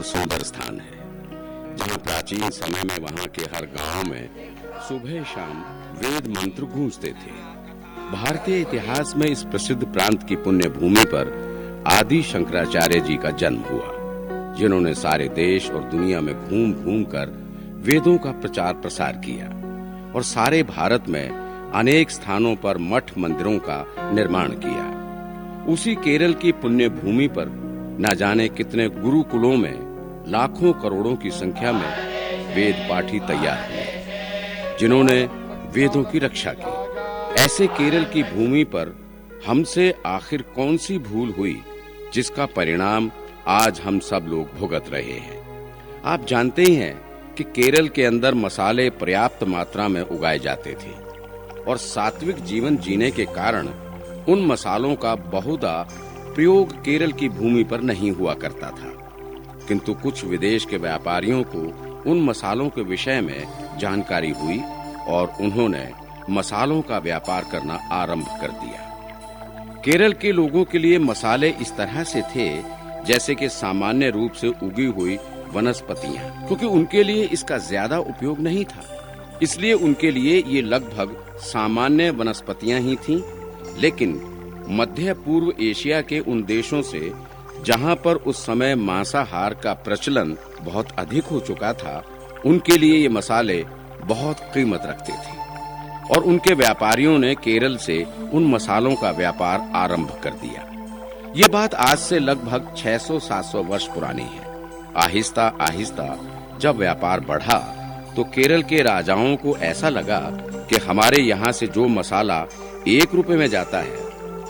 और सुंदर स्थान है, जहाँ प्राचीन समय में वहाँ के हर गांव में सुबह शाम वेद मंत्र गूंजते थे। भारतीय इतिहास में इस प्रसिद्ध प्रांत की पुण्य भूमि पर आदि शंकराचार्य जी का जन्म हुआ, जिन्होंने सारे देश और दुनिया में घूम घूम कर वेदों का प्रचार प्रसार किया और सारे भारत में अनेक स्थानों पर मठ मंदिरों का निर्माण किया। उसी केरल की पुण्य भूमि पर न जाने कितने गुरुकुलों में लाखों करोड़ों की संख्या में वेद पाठी तैयार हुए, जिन्होंने वेदों की रक्षा की। ऐसे केरल की भूमि पर हमसे आखिर कौन सी भूल हुई जिसका परिणाम आज हम सब लोग भुगत रहे हैं। आप जानते ही हैं कि केरल के अंदर मसाले पर्याप्त मात्रा में उगाए जाते थे और सात्विक जीवन जीने के कारण उन मसालों का बहुधा प्रयोग केरल की भूमि पर नहीं हुआ करता था, किंतु कुछ विदेश के व्यापारियों को उन मसालों के विषय में जानकारी हुई और उन्होंने मसालों का व्यापार करना आरंभ कर दिया। केरल के लोगों के लिए मसाले इस तरह से थे जैसे कि सामान्य रूप से उगी हुई वनस्पतियां, क्योंकि उनके लिए इसका ज्यादा उपयोग नहीं था, इसलिए उनके लिए ये लगभग सामान्य वनस्पतियां ही थीं। लेकिन मध्य पूर्व एशिया के उन देशों से जहां पर उस समय मांसाहार का प्रचलन बहुत अधिक हो चुका था, उनके लिए ये मसाले बहुत कीमत रखते थे और उनके व्यापारियों ने केरल से उन मसालों का व्यापार आरंभ कर दिया। ये बात आज से लगभग 600-700 वर्ष पुरानी है। आहिस्ता आहिस्ता जब व्यापार बढ़ा तो केरल के राजाओं को ऐसा लगा कि हमारे यहाँ से जो मसाला 1 रुपए में जाता है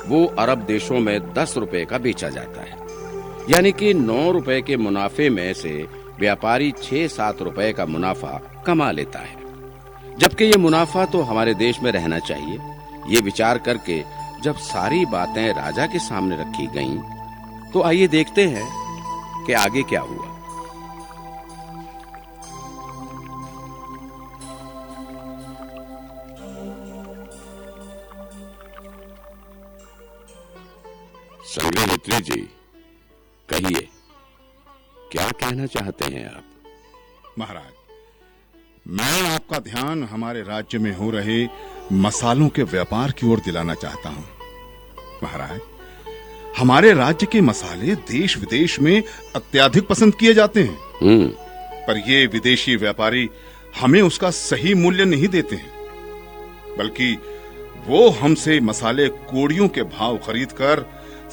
वो अरब देशों में 10 रुपए का बेचा जाता है, यानी कि 9 रुपए के मुनाफे में से व्यापारी 6-7 रुपए का मुनाफा कमा लेता है, जबकि ये मुनाफा तो हमारे देश में रहना चाहिए। ये विचार करके जब सारी बातें राजा के सामने रखी गईं, तो आइए देखते हैं कि आगे क्या हुआ। संग्रहित्री जी, कहिए, क्या कहना चाहते हैं आप? महाराज, मैं आपका ध्यान हमारे राज्य में हो रहे मसालों के व्यापार की ओर दिलाना चाहता हूं। महाराज, हमारे राज्य के मसाले देश विदेश में अत्यधिक पसंद किए जाते हैं, पर ये विदेशी व्यापारी हमें उसका सही मूल्य नहीं देते हैं, बल्कि वो हमसे मसाले कोड़ियों के भाव खरीदकर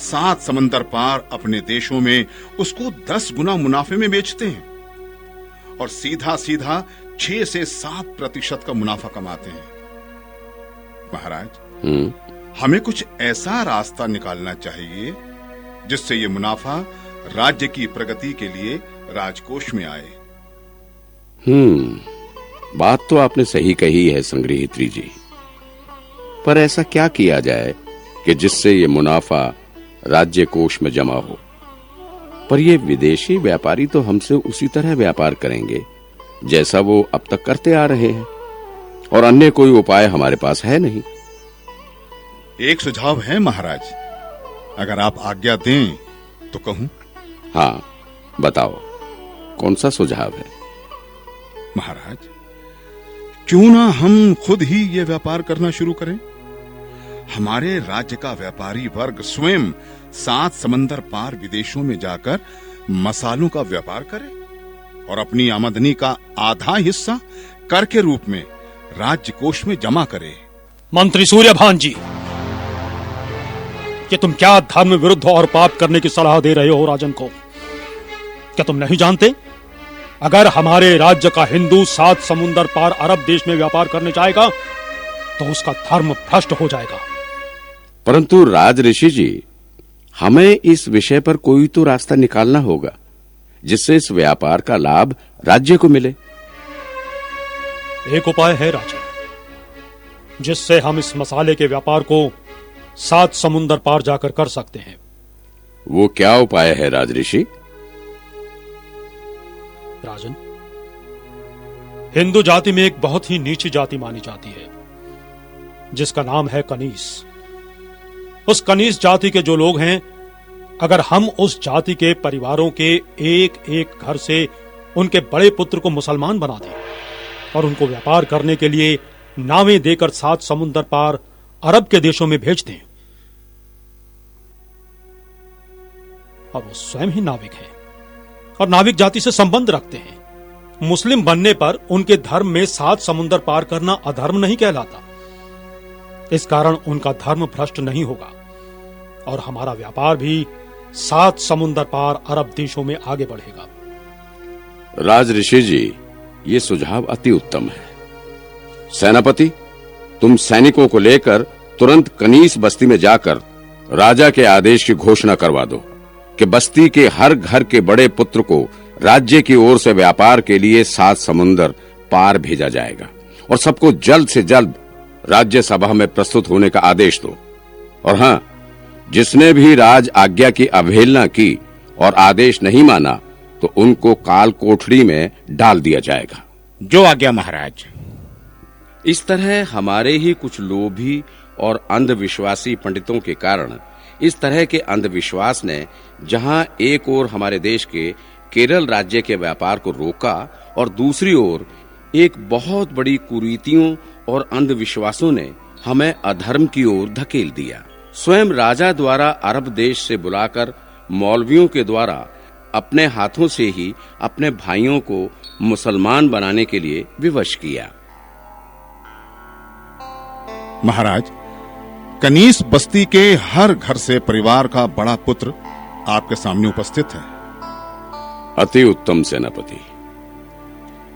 7 समंदर पार अपने देशों में उसको 10 गुना मुनाफे में बेचते हैं और सीधा सीधा 6 से 7% का मुनाफा कमाते हैं। महाराज, हमें कुछ ऐसा रास्ता निकालना चाहिए जिससे ये मुनाफा राज्य की प्रगति के लिए राजकोष में आए। बात तो आपने सही कही है संग्रहित्री जी, पर ऐसा क्या किया जाए कि जिससे ये मुनाफा राज्य कोष में जमा हो? पर ये विदेशी व्यापारी तो हमसे उसी तरह व्यापार करेंगे जैसा वो अब तक करते आ रहे हैं और अन्य कोई उपाय हमारे पास है नहीं। एक सुझाव है महाराज, अगर आप आज्ञा दें तो कहूं? हाँ, बताओ, कौन सा सुझाव है? महाराज, क्यों ना हम खुद ही ये व्यापार करना शुरू करें? हमारे राज्य का व्यापारी वर्ग स्वयं 7 समंदर पार विदेशों में जाकर मसालों का व्यापार करे और अपनी आमदनी का आधा हिस्सा कर के रूप में राज्य कोष में जमा करे। मंत्री सूर्यभान जी, कि तुम क्या धर्म विरुद्ध और पाप करने की सलाह दे रहे हो राजन को? क्या तुम नहीं जानते, अगर हमारे राज्य का हिंदू 7 समुंदर पार अरब देश में व्यापार करने जाएगा तो उसका धर्म भ्रष्ट हो जाएगा। परंतु राज ऋषि जी, हमें इस विषय पर कोई तो रास्ता निकालना होगा जिससे इस व्यापार का लाभ राज्य को मिले। एक उपाय है राजन, जिससे हम इस मसाले के व्यापार को 7 समुंदर पार जाकर कर सकते हैं। वो क्या उपाय है राज ऋषि? राजन, हिंदू जाति में एक बहुत ही नीची जाति मानी जाती है जिसका नाम है कनीस। उस कनीस जाति के जो लोग हैं अगर हम उस जाति के परिवारों के एक एक घर से उनके बड़े पुत्र को मुसलमान बना दें और उनको व्यापार करने के लिए नावें देकर 7 समुंदर पार अरब के देशों में भेज दें, और वो स्वयं ही नाविक है और नाविक जाति से संबंध रखते हैं, मुस्लिम बनने पर उनके धर्म में 7 समुंदर पार करना अधर्म नहीं कहलाता। इस कारण उनका धर्म भ्रष्ट नहीं होगा और हमारा व्यापार भी 7 समुंदर पार अरब देशों में आगे बढ़ेगा। राज ऋषि जी, ये सुझाव अति उत्तम है। सेनापति, तुम सैनिकों को लेकर तुरंत कनीस बस्ती में जाकर राजा के आदेश की घोषणा करवा दो कि बस्ती के हर घर के बड़े पुत्र को राज्य की ओर से व्यापार के लिए 7 समुंदर पार भेजा जाएगा और सबको जल्द से जल्द राज्य सभा में प्रस्तुत होने का आदेश दो। और हाँ, जिसने भी राज आज्ञा की अवहेलना की और आदेश नहीं माना तो उनको काल कोठरी में डाल दिया जाएगा। जो आज्ञा महाराज। इस तरह हमारे ही कुछ लोभी और अंधविश्वासी पंडितों के कारण इस तरह के अंधविश्वास ने जहां एक ओर हमारे देश के केरल राज्य के व्यापार को रोका और दूसरी ओर एक बहुत बड़ी कुरीतियों और अंधविश्वासों ने हमें अधर्म की ओर धकेल दिया। स्वयं राजा द्वारा अरब देश से बुलाकर मौलवियों के द्वारा अपने हाथों से ही अपने भाइयों को मुसलमान बनाने के लिए विवश किया। महाराज, कनीस बस्ती के हर घर से परिवार का बड़ा पुत्र आपके सामने उपस्थित है। अति उत्तम सेनापति।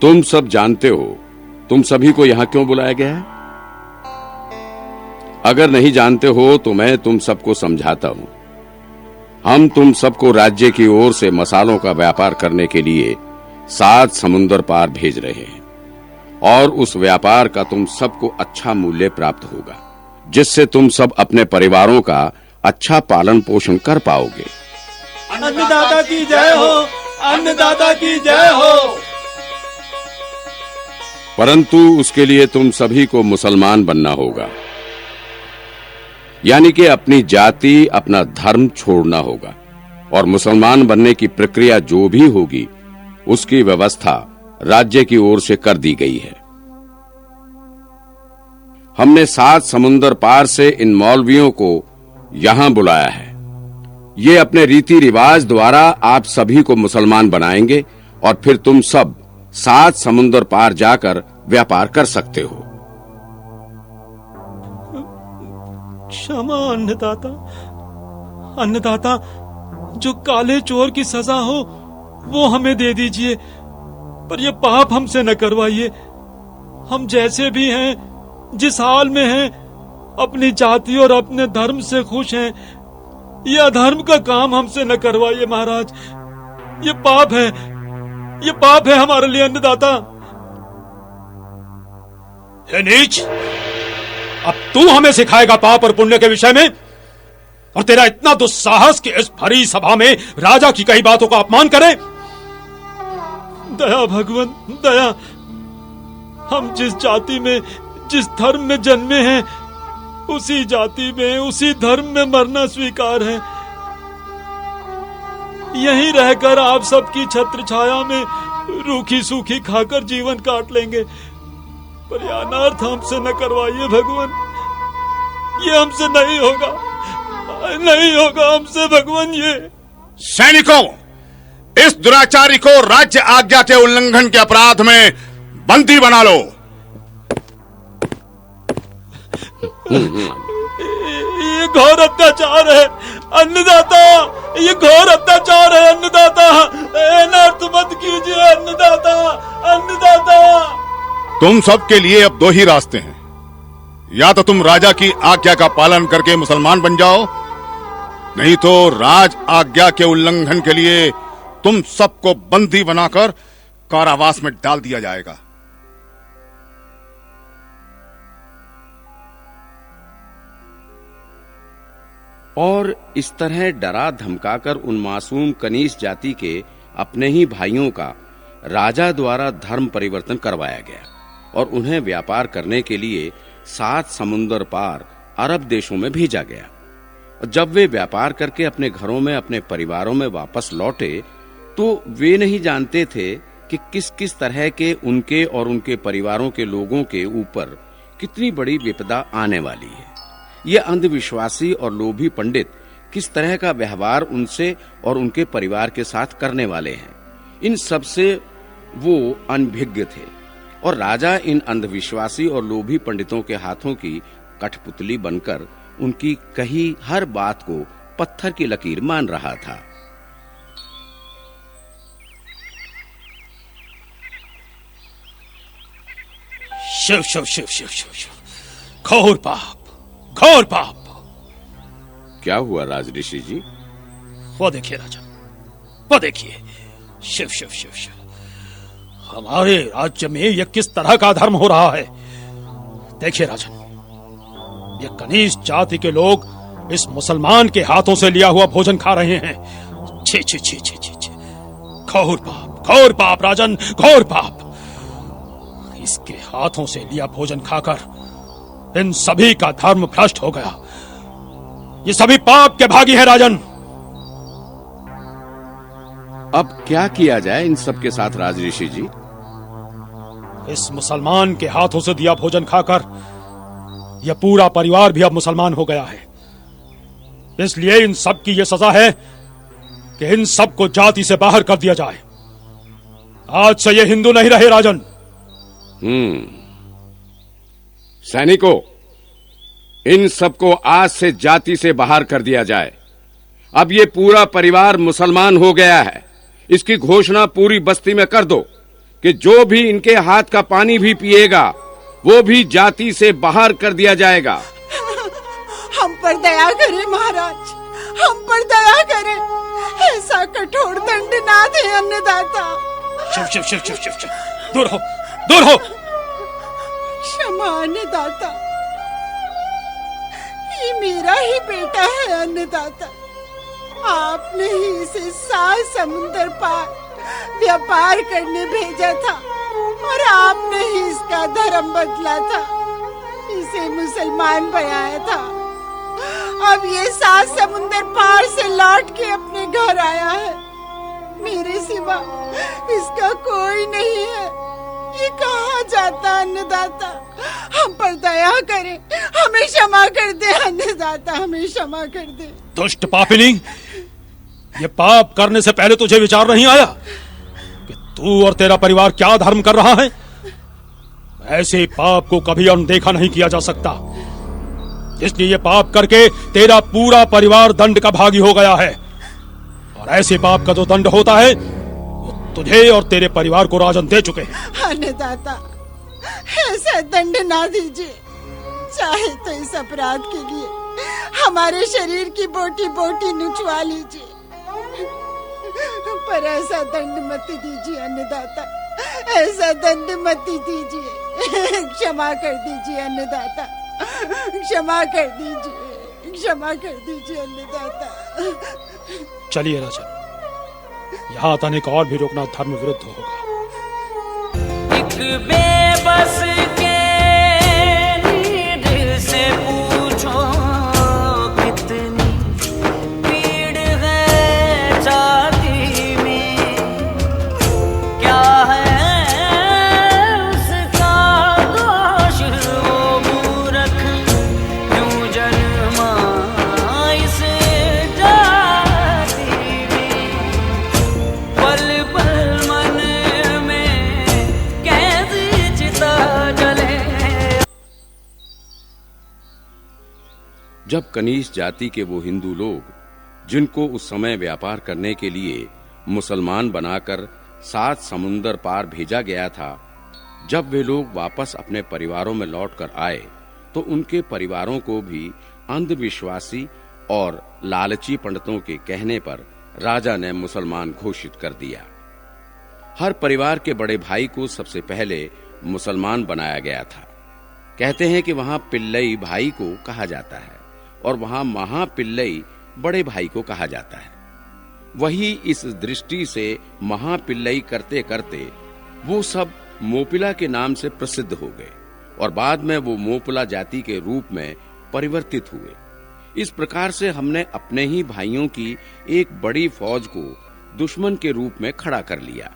तुम सब जानते हो तुम सभी को यहाँ क्यों बुलाया गया है? अगर नहीं जानते हो तो मैं तुम सबको समझाता हूँ। हम तुम सबको राज्य की ओर से मसालों का व्यापार करने के लिए 7 समुंदर पार भेज रहे हैं और उस व्यापार का तुम सबको अच्छा मूल्य प्राप्त होगा, जिससे तुम सब अपने परिवारों का अच्छा पालन पोषण कर पाओगे। अन्नदाता की जय हो, अन्नदाता की जय हो। परंतु उसके लिए तुम सभी को मुसलमान बनना होगा, यानी कि अपनी जाति, अपना धर्म छोड़ना होगा और मुसलमान बनने की प्रक्रिया जो भी होगी उसकी व्यवस्था राज्य की ओर से कर दी गई है। हमने 7 समुंदर पार से इन मौलवियों को यहां बुलाया है। ये अपने रीति रिवाज द्वारा आप सभी को मुसलमान बनाएंगे और फिर तुम सब 7 समुंदर पार जाकर व्यापार कर सकते हो। क्षमा अन्नदाता, अन्नदाता, जो काले चोर की सजा हो वो हमें दे दीजिए, पर ये पाप हमसे न करवाइए। हम जैसे भी हैं, जिस हाल में हैं, अपनी जाति और अपने धर्म से खुश हैं। ये अधर्म का काम हमसे न करवाइए महाराज। ये पाप है, ये पाप है हमारे लिए अन्नदाता। हे नीच, अब तू हमें सिखाएगा पाप और पुण्य के विषय में? और तेरा इतना दुस्साहस कि इस भरी सभा में राजा की कई बातों का अपमान करे? दया भगवान, दया। हम जिस जाति में, जिस धर्म में जन्मे हैं, उसी जाति में, उसी धर्म में मरना स्वीकार है। यहीं रहकर आप सबकी छत्र छाया में रूखी सूखी खाकर जीवन काट लेंगे, पर यह अनर्थ हमसे न करवाइए भगवान। ये हमसे नहीं होगा, नहीं होगा हमसे भगवान। ये सैनिकों, इस दुराचारी को राज्य आज्ञा के उल्लंघन के अपराध में बंदी बना लो। ये घोर अत्याचार है अन्नदाता, ये घोर अत्याचार है अन्नदाता। अनर्थ मत कीजिए अन्नदाता, अन्नदाता। तुम सबके लिए अब 2 ही रास्ते हैं। या तो तुम राजा की आज्ञा का पालन करके मुसलमान बन जाओ, नहीं तो राज आज्ञा के उल्लंघन के लिए तुम सबको बंदी बनाकर कारावास में डाल दिया जाएगा। और इस तरह डरा धमकाकर उन मासूम कनीस जाति के अपने ही भाइयों का राजा द्वारा धर्म परिवर्तन करवाया गया और उन्हें व्यापार करने के लिए 7 समुंदर पार अरब देशों में भेजा गया। जब वे व्यापार करके अपने घरों में अपने परिवारों में वापस लौटे तो वे नहीं जानते थे कि किस किस तरह के उनके और उनके परिवारों के लोगों के ऊपर कितनी बड़ी विपदा आने वाली है। ये अंधविश्वासी और लोभी पंडित किस तरह का व्यवहार उनसे और उनके परिवार के साथ करने वाले हैं, इन सब से वो अनभिज्ञ थे और राजा इन अंधविश्वासी और लोभी पंडितों के हाथों की कठपुतली बनकर उनकी कही हर बात को पत्थर की लकीर मान रहा था। शिव शिव शिव शिव शिव शिव, घोर पाप, घोर पाप। क्या हुआ राजऋषि जी? वो देखिए राजन, वो देखिए, शिव शिव शिव शिव, हमारे राज्य में यह किस तरह का धर्म हो रहा है। देखिए राजन, ये कनिष्ठ जाति के लोग इस मुसलमान के हाथों से लिया हुआ भोजन खा रहे हैं। छी छी छी छी छी छी, घोर पाप राजन, घोर पाप। इसके हाथों से लिया भोजन खाकर इन सभी का धर्म भ्रष्ट हो गया। ये सभी पाप के भागी हैं राजन। अब क्या किया जाए इन सब के साथ राजऋषि जी? इस मुसलमान के हाथों से दिया भोजन खाकर यह पूरा परिवार भी अब मुसलमान हो गया है। इसलिए इन सब की यह सजा है कि इन सब को जाति से बाहर कर दिया जाए। आज से ये हिंदू नहीं रहे राजन। सैनिकों, इन सबको आज से जाति से बाहर कर दिया जाए। अब ये पूरा परिवार मुसलमान हो गया है। इसकी घोषणा पूरी बस्ती में कर दो कि जो भी इनके हाथ का पानी भी पिएगा वो भी जाति से बाहर कर दिया जाएगा। हम पर दया करें महाराज, हम पर दया करें। ऐसा कठोर दंड ना दे अन्नदाता। शिव शिव शिव शिव शिव शिव, दूर हो, दूर हो। क्षमा अन्नदाता, ये मेरा ही बेटा है अन्नदाता। आपने ही इसे 7 समुंदर पार व्यापार करने भेजा था और आपने ही इसका धर्म बदला था, इसे मुसलमान बनाया था। अब ये 7 समुंदर पार से लौट के अपने घर आया है। मेरे सिवा इसका कोई नहीं है। ये कहाँ जाता अन्नदाता? हम पर दया करे, हमें क्षमा कर दे अन्नदाता, हमें क्षमा कर दे। दुष्ट पापिनी, ये पाप करने से पहले तुझे विचार नहीं आया कि तू और तेरा परिवार क्या धर्म कर रहा है? ऐसे पाप को कभी अनदेखा नहीं किया जा सकता। इसलिए ये पाप करके तेरा पूरा परिवार दंड का भागी हो गया है और ऐसे पाप का जो दंड होता है वो तुझे और तेरे परिवार को राजन दे चुके हैं। अन्नदाता, ऐसा दंड ना दीजिए। चाहे तो इस अपराध के लिए हमारे शरीर की बोटी बोटी नुचवा लीजिए, पर ऐसा दंड मत दीजिए अन्नदाता, ऐसा दंड मत दीजिए। क्षमा कर दीजिए अन्नदाता, क्षमा कर दीजिए, क्षमा कर दीजिए अन्नदाता। चलिए राजन, यहाँ आने का और भी रोकना धर्म विरुद्ध होगा। एक बेबस के नीड से पूछो कितनी पीड़ है जाति में, क्या है उसका दोष वो मूर्ख क्यों जन्मा इस जाति में। पल पल मन में कैसी चिता जले। जब कनिष्ठ जाति के वो हिंदू लोग जिनको उस समय व्यापार करने के लिए मुसलमान बनाकर 7 समुंदर पार भेजा गया था, जब वे लोग वापस अपने परिवारों में लौटकर आए तो उनके परिवारों को भी अंधविश्वासी और लालची पंडितों के कहने पर राजा ने मुसलमान घोषित कर दिया। हर परिवार के बड़े भाई को सबसे पहले मुसलमान बनाया गया था। कहते हैं कि वहां पिल्लई भाई को कहा जाता है और वहां महापिल्लई बड़े भाई को कहा जाता है। वही इस दृष्टि से महापिल्लई करते करते वो सब मोपिला के नाम से प्रसिद्ध हो गए और बाद में वो मोपिला जाति के रूप में परिवर्तित हुए। इस प्रकार से हमने अपने ही भाइयों की एक बड़ी फौज को दुश्मन के रूप में खड़ा कर लिया।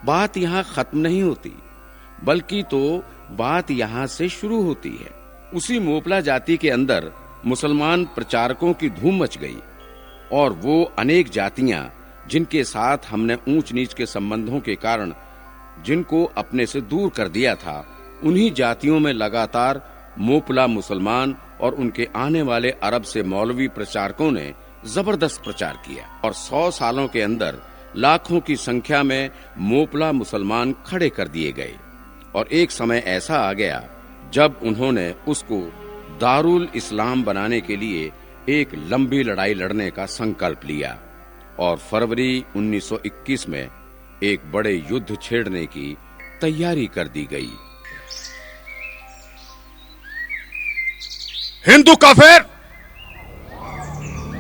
बात यहाँ खत्म नहीं होती, बल्कि तो बात यहाँ से शुरू होती है। उसी मोपला जाति के अंदर मुसलमान प्रचारकों की धूम मच गई और वो अनेक जातियां जिनके साथ हमने ऊंच नीच के संबंधों के कारण जिनको अपने से दूर कर दिया था, उन्हीं जातियों में लगातार मोपला मुसलमान और उनके आने वाले अरब से मौलवी प्रचारकों ने जबरदस्त प्रचार किया और 100 सालों के अंदर लाखों की संख्या में मोपला मुसलमान खड़े कर दिए गए। और एक समय ऐसा आ गया जब उन्होंने उसको दारुल इस्लाम बनाने के लिए एक लंबी लड़ाई लड़ने का संकल्प लिया और फरवरी 1921 में एक बड़े युद्ध छेड़ने की तैयारी कर दी गई। हिंदू काफिर,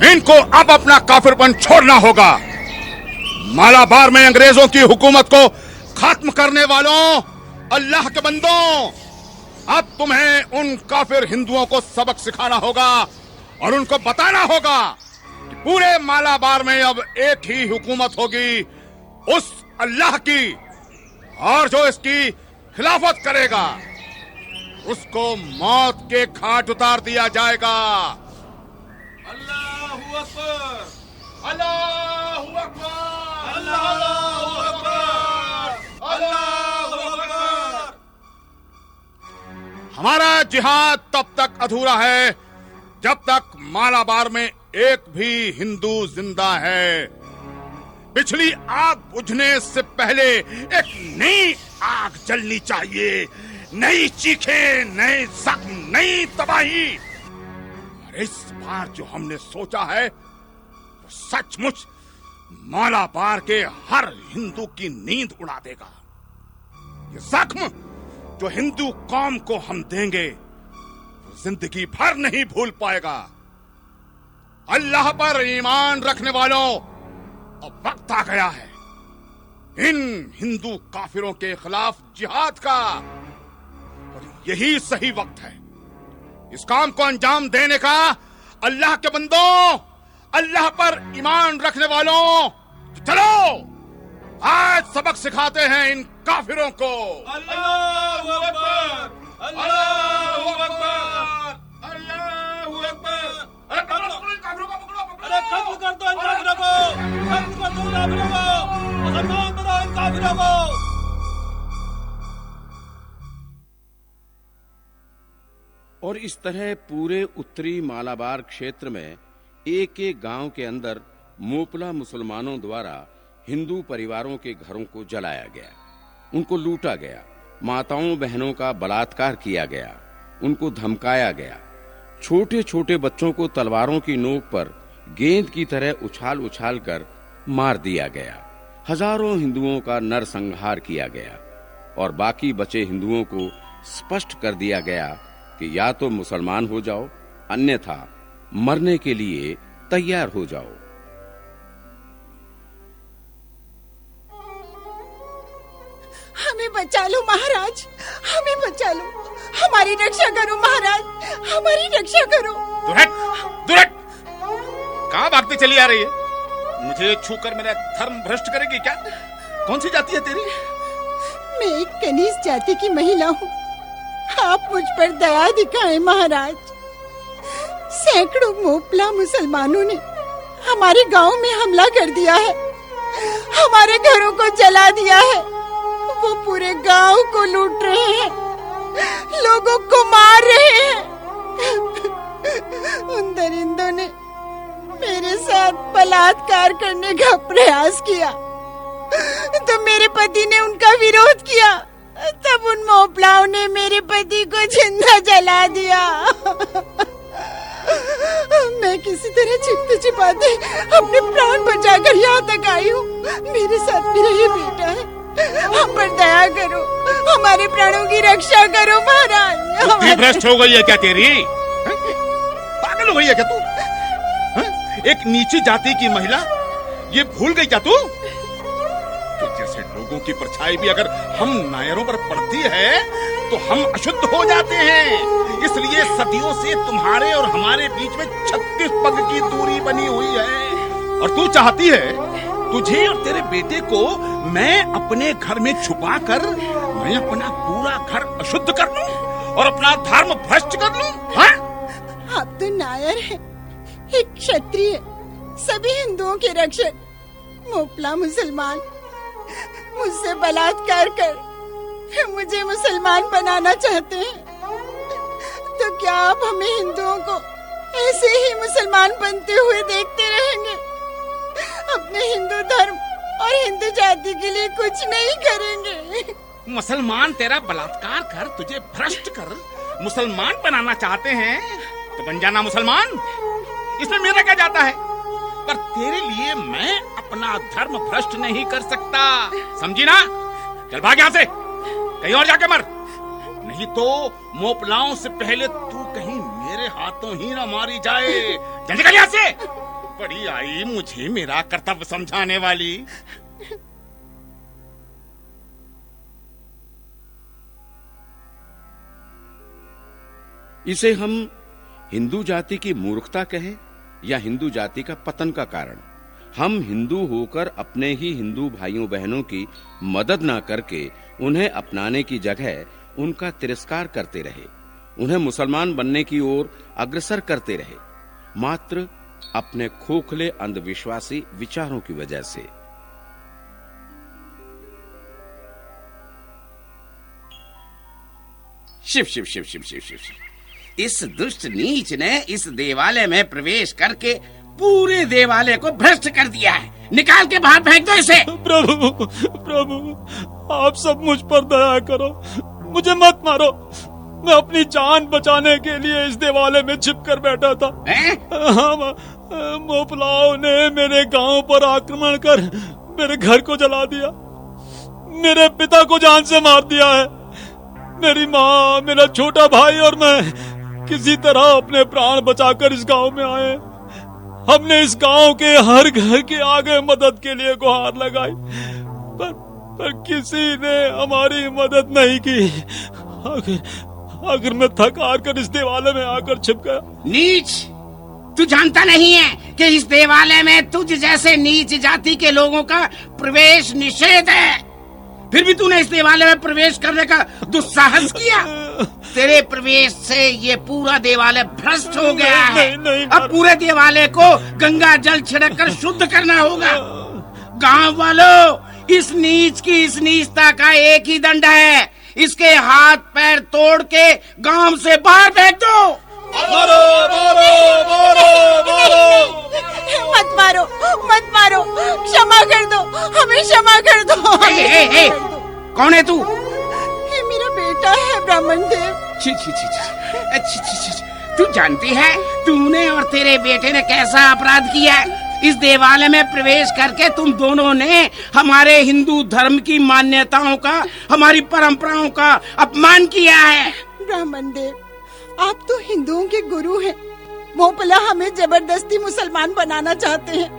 इनको अब अपना काफिरपन छोड़ना होगा। मालाबार में अंग्रेजों की हुकूमत को खत्म करने वालों, अल्लाह के बंदों, अब तुम्हें उन काफिर हिंदुओं को सबक सिखाना होगा और उनको बताना होगा कि पूरे मालाबार में अब एक ही हुकूमत होगी, उस अल्लाह की, और जो इसकी खिलाफत करेगा उसको मौत के घाट उतार दिया जाएगा। अल्लाहू अकबर, अल्लाहू अकबर, अल्लाहू अकबर, अल्लाहू अकबर। हमारा जिहाद तब तक अधूरा है जब तक मालाबार में एक भी हिंदू जिंदा है। पिछली आग बुझने से पहले एक नई आग जलनी चाहिए, नई चीखें, नए जख्म, नई तबाही। और इस बार जो हमने सोचा है वो सचमुच मालाबार के हर हिंदू की नींद उड़ा देगा। ये जख्म जो हिंदू कौम को हम देंगे वो जिंदगी भर नहीं भूल पाएगा। अल्लाह पर ईमान रखने वालों, अब वक्त आ गया है इन हिंदू काफिरों के खिलाफ जिहाद का, और यही सही वक्त है इस काम को अंजाम देने का। अल्लाह के बंदों, अल्लाह पर ईमान रखने वालों, चलो आज सबक सिखाते हैं इन काफिरों को। अल्लाहू अकबर, अल्लाहू अकबर, अल्लाहू अकबर। अरे काफिरों को पकड़ो, अरे खत्म कर दो इन काफिरों को, खत्म कर दो इन काफिरों को, मुसलमान बनाओ इन काफिरों को। और इस तरह पूरे उत्तरी मालाबार क्षेत्र में एक एक गांव के अंदर मोपला मुसलमानों द्वारा हिंदू परिवारों के घरों को जलाया गया, उनको लूटा गया, माताओं बहनों का बलात्कार किया गया, उनको धमकाया गया, छोटे छोटे बच्चों को तलवारों की नोक पर गेंद की तरह उछाल उछाल कर मार दिया गया। हजारों हिंदुओं का नरसंहार किया गया और बाकी बचे हिंदुओं को स्पष्ट कर दिया गया कि या तो मुसलमान हो जाओ, अन्यथा मरने के लिए तैयार हो जाओ। हमें बचा लो महाराज, हमें बचा लो, हमारी रक्षा करो महाराज, हमारी रक्षा करो। दुरट, दुरट, कहाँ भागती चली आ रही है? मुझे छूकर मेरा धर्म भ्रष्ट करेगी क्या? कौन सी जाति है तेरी? मैं एक कनीज जाति की महिला हूँ, आप मुझ पर दया दिखाएं महाराज। सैकड़ों मोपला मुसलमानों ने हमारे गांव में हमला कर दिया है, हमारे घरों को जला दिया है, वो पूरे गांव को लूट रहे हैं, लोगों को मार रहे हैं। उन दरिंदों ने मेरे साथ बलात्कार करने का प्रयास किया तो मेरे पति ने उनका विरोध किया, तब उन मोपलाओं ने मेरे पति को जिंदा जला दिया। मैं किसी तरह छिपते छिपाते अपने प्राण बचाकर यहाँ तक आई हूँ। मेरे साथ मेरा ये बेटा है, हम पर दया करो, हमारे प्राणों की रक्षा करो महाराज। भ्रष्ट हो गई है क्या तेरी? पागल हो गई है क्या तू? एक नीची जाति की महिला ये भूल गई क्या तू? तो जैसे लोगों की परछाई भी अगर हम नायरों पर पड़ती है तो हम अशुद्ध हो जाते हैं। इसलिए सदियों से तुम्हारे और हमारे बीच में 36 पग की दूरी बनी हुई है। और तू चाहती है तुझे और तेरे बेटे को मैं अपने घर में छुपा कर मैं अपना पूरा घर अशुद्ध कर लूं और अपना धर्म भ्रष्ट कर लूं? हाँ? आप तो नायर हैं, एक क्षत्रिय, सभी हिंदुओं के रक्षक। मोपला मुसलमान मुझसे बलात्कार कर मुझे मुसलमान बनाना चाहते हैं, तो क्या आप हमें हिंदुओं को ऐसे ही मुसलमान बनते हुए देखते रहेंगे? अपने हिंदू धर्म और हिंदू जाति के लिए कुछ नहीं करेंगे? मुसलमान तेरा बलात्कार कर तुझे भ्रष्ट कर मुसलमान बनाना चाहते हैं तो बन जाना मुसलमान, इसमें मेरा क्या जाता है? पर तेरे लिए मैं अपना धर्म भ्रष्ट नहीं कर सकता, समझी ना? चल भाग यहाँ से, कहीं और जाके मर, नहीं तो मोपलाओं से पहले तू कहीं मेरे हाथों ही ना मारी जाए। चल निकल यहाँ से। बड़ी आई मुझे मेरा कर्तव्य समझाने वाली। इसे हम हिंदू जाति की मूर्खता कहें या हिंदू जाति का पतन का कारण। हम हिंदू होकर अपने ही हिंदू भाइयों बहनों की मदद ना करके उन्हें अपनाने की जगह उनका तिरस्कार करते रहे, उन्हें मुसलमान बनने की ओर अग्रसर करते रहे, मात्र अपने खोखले अंधविश्वासी विचारों की वजह से। शिव शिव शिव शिव शिव शिव शिव। इस दुष्ट नीच ने इस देवालय में प्रवेश करके पूरे देवालय को भ्रष्ट कर दिया है। निकाल के बाहर फेंक दो इसे। प्रभु प्रभु, आप सब मुझ पर दया करो, मुझे मत मारो। मैं अपनी जान बचाने के लिए इस देवालय में छिप कर बैठा था। हाँ, मोपलाओं ने मेरे गांव पर आक्रमण कर मेरे घर को जला दिया, मेरे पिता को जान से मार दिया है। मेरी माँ, मेरा छोटा भाई और मैं किसी तरह अपने प्राण बचाकर इस गांव में आए। हमने इस गांव के हर घर के आगे मदद के लिए गुहार लगाई, पर किसी ने हमारी मदद नहीं की। आखिर मैं थक हार कर इस देवालय में आकर छिप गया। नीच, तू जानता नहीं है कि इस देवालय में तुझ जैसे नीच जाति के लोगों का प्रवेश निषेध है, फिर भी तूने इस देवालय में प्रवेश करने का दुस्साहस किया। तेरे प्रवेश से ये पूरा देवालय भ्रष्ट हो गया है। अब पूरे देवालय को गंगा जल छिड़क कर शुद्ध करना होगा। गांव वालों, इस नीच की इस नीचता का एक ही दंड है, इसके हाथ पैर तोड़ के गांव से बाहर फेंक दो। मारो मारो मारो मारो, मत मारो मत मारो, क्षमा कर दो, हमें क्षमा कर दो। कौन है तू? ये मेरा बेटा है ब्राह्मण देव। छी छी छी छी, तू जानती है तूने और तेरे बेटे ने कैसा अपराध किया है? इस देवालय में प्रवेश करके तुम दोनों ने हमारे हिंदू धर्म की मान्यताओं का, हमारी परंपराओं का अपमान किया है। ब्राह्मण देव, आप तो हिंदुओं के गुरु हैं। मोपला हमें जबरदस्ती मुसलमान बनाना चाहते हैं।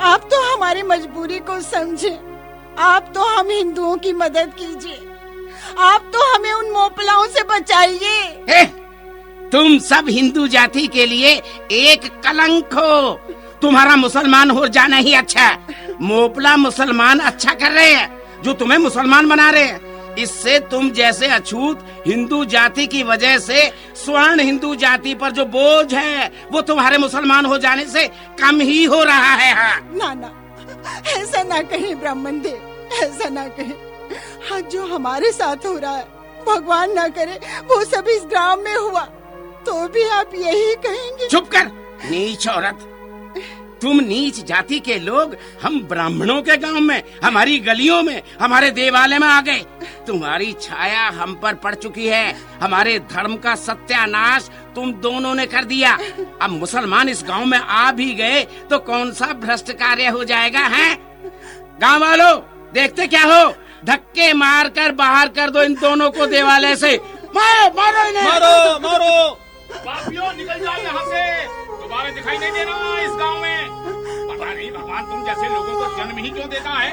आप तो हमारी मजबूरी को समझें। आप तो हम हिंदुओं की मदद कीजिए। आप तो हमें उन मोपलाओं से बचाइए। तुम सब हिंदू जाति के लिए एक कलंक हो। तुम्हारा मुसलमान हो जाना ही अच्छा है। मोपला मुसलमान अच्छा कर रहे हैं जो तुम्हें मुसलमान बना रहे हैं। इससे तुम जैसे अछूत हिंदू जाति की वजह से स्वर्ण हिंदू जाति पर जो बोझ है वो तुम्हारे मुसलमान हो जाने से कम ही हो रहा है। हाँ ना ना, ऐसा ना कहें ब्राह्मण देव, ऐसा ना कहें। हाँ, जो हमारे साथ हो रहा है, भगवान ना करे वो सब इस गांव में हुआ तो भी आप यही कहेंगे। चुप कर नीच औरत। तुम नीच जाति के लोग हम ब्राह्मणों के गांव में, हमारी गलियों में, हमारे देवालय में आ गए। तुम्हारी छाया हम पर पड़ चुकी है। हमारे धर्म का सत्यानाश तुम दोनों ने कर दिया। अब मुसलमान इस गांव में आ भी गए तो कौन सा भ्रष्ट कार्य हो जाएगा है? गांव वालों, देखते क्या हो? धक्के मार कर बाहर कर दो इन दोनों को देवालय से। मारो मारो इन्हें। मारो मारो। पापियों, निकल जाओ यहाँ से, दोबारा दिखाई नहीं देना इस गांव में। पता नहीं भगवान तुम जैसे लोगों को जन्म ही क्यों देता है।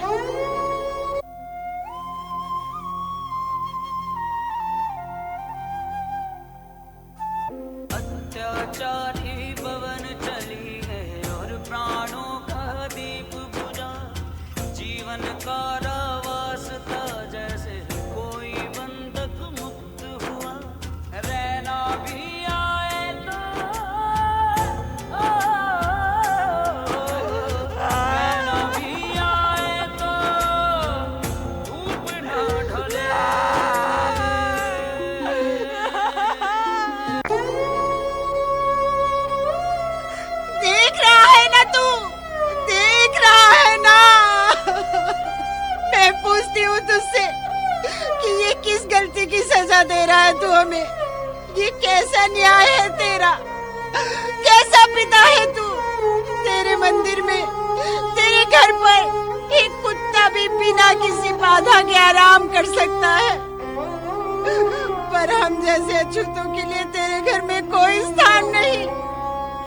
सजा दे रहा है तू हमें? ये कैसा न्याय है तेरा? कैसा पिता है तू? तेरे मंदिर में, तेरे घर पर एक कुत्ता भी बिना किसी बाधा के आराम कर सकता है, पर हम जैसे अछूतों के लिए तेरे घर में कोई स्थान नहीं।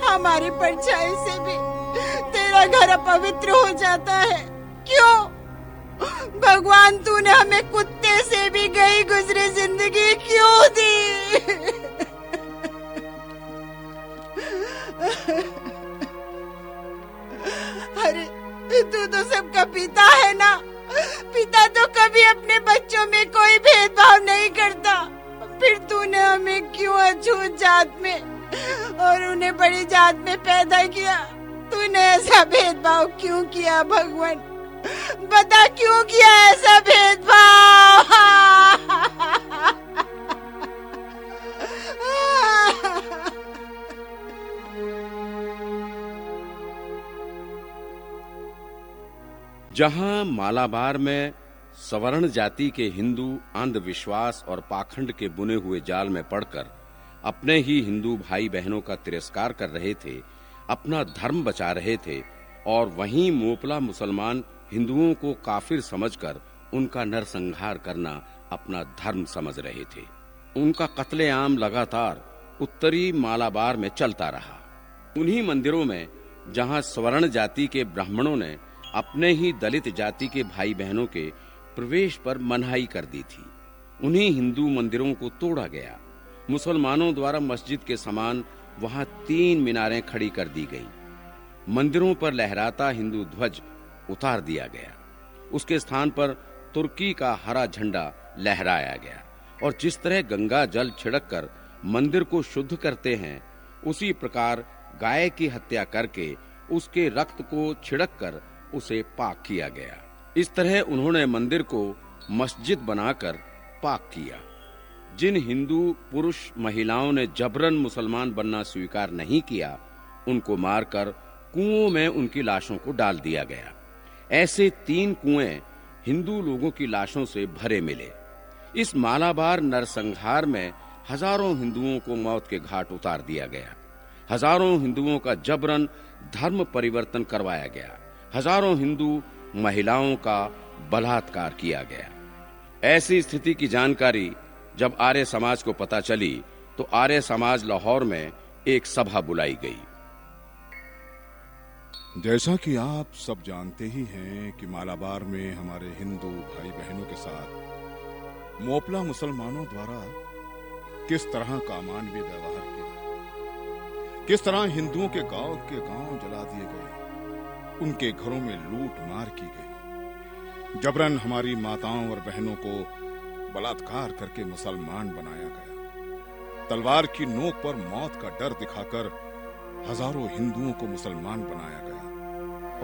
हमारी परछाई से भी तेरा घर अपवित्र हो जाता है। क्यों भगवान, तूने हमें कुत्ते से भी गई गुजरी जिंदगी क्यों दी? अरे तू तो सबका पिता है ना। पिता तो कभी अपने बच्चों में कोई भेदभाव नहीं करता, फिर तूने हमें क्यों अछूत जात में और उन्हें बड़ी जात में पैदा किया? तूने ऐसा भेदभाव क्यों किया भगवान? बता, क्यों किया ऐसा भेदभाव? जहां मालाबार में सवर्ण जाति के हिंदू अंधविश्वास और पाखंड के बुने हुए जाल में पड़कर अपने ही हिंदू भाई बहनों का तिरस्कार कर रहे थे, अपना धर्म बचा रहे थे, और वहीं मोपला मुसलमान हिंदुओं को काफिर समझकर उनका नरसंहार करना अपना धर्म समझ रहे थे। उनका कत्लेआम लगातार उत्तरी मालाबार में चलता रहा। उन्हीं मंदिरों में जहां स्वर्ण जाति के ब्राह्मणों ने अपने ही दलित जाति के भाई बहनों के प्रवेश पर मनाही कर दी थी, उन्हीं हिंदू मंदिरों को तोड़ा गया। मुसलमानों द्वारा मस्जिद के समान वहां 3 मीनारें खड़ी कर दी गई। मंदिरों पर लहराता हिंदू ध्वज उतार दिया गया। उसके स्थान पर तुर्की का हरा झंडा लहराया गया, और जिस तरह गंगा जल छिड़ककर मंदिर को शुद्ध करते हैं, उसी प्रकार गाय की हत्या करके उसके रक्त को छिड़ककर उसे पाक किया गया। इस तरह उन्होंने मंदिर को मस्जिद बनाकर पाक किया। जिन हिंदू पुरुष महिलाओं ने जबरन मुसलमान बनना स्वीकार नहीं किया, उनको मारकर कुओं में उनकी लाशों को डाल दिया गया। ऐसे 3 कुएं हिंदू लोगों की लाशों से भरे मिले। इस मालाबार नरसंहार में हजारों हिंदुओं को मौत के घाट उतार दिया गया। हजारों हिंदुओं का जबरन धर्म परिवर्तन करवाया गया। हजारों हिंदू महिलाओं का बलात्कार किया गया। ऐसी स्थिति की जानकारी जब आर्य समाज को पता चली, तो आर्य समाज लाहौर में एक सभा बुलाई गई। जैसा कि आप सब जानते ही हैं कि मालाबार में हमारे हिंदू भाई बहनों के साथ मोपला मुसलमानों द्वारा किस तरह का अमानवीय व्यवहार किया, किस तरह हिंदुओं के गांव जला दिए गए, उनके घरों में लूट मार की गई, जबरन हमारी माताओं और बहनों को बलात्कार करके मुसलमान बनाया गया। तलवार की नोक पर मौत का डर दिखाकर हजारों हिंदुओं को मुसलमान बनाया गया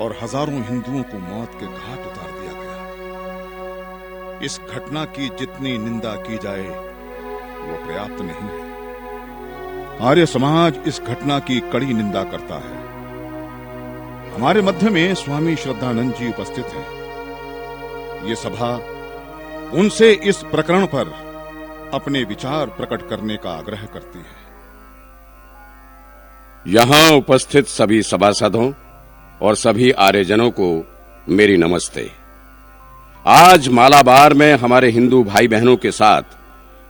और हजारों हिंदुओं को मौत के घाट उतार दिया गया। इस घटना की जितनी निंदा की जाए वो पर्याप्त नहीं है। आर्य समाज इस घटना की कड़ी निंदा करता है। हमारे मध्य में स्वामी श्रद्धानंद जी उपस्थित हैं। ये सभा उनसे इस प्रकरण पर अपने विचार प्रकट करने का आग्रह करती है। यहां उपस्थित सभी सभासदों और सभी आर्यजनों को मेरी नमस्ते। आज मालाबार में हमारे हिंदू भाई बहनों के साथ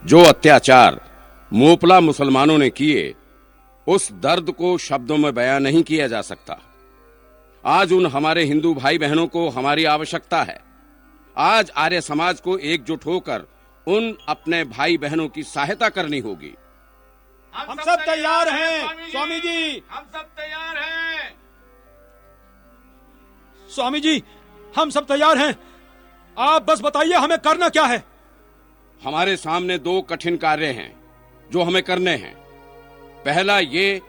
जो अत्याचार मोपला मुसलमानों ने किए, उस दर्द को शब्दों में बयां नहीं किया जा सकता। आज उन हमारे हिंदू भाई बहनों को हमारी आवश्यकता है। आज आर्य समाज को एकजुट होकर उन अपने भाई बहनों की सहायता करनी होगी। हम सब तैयार हैं स्वामी जी। हम सब तैयार हैं स्वामी जी, हम सब तैयार हैं। आप बस बताइए हमें करना क्या है। हमारे सामने 2 कठिन कार्य हैं जो हमें करने हैं। पहला ये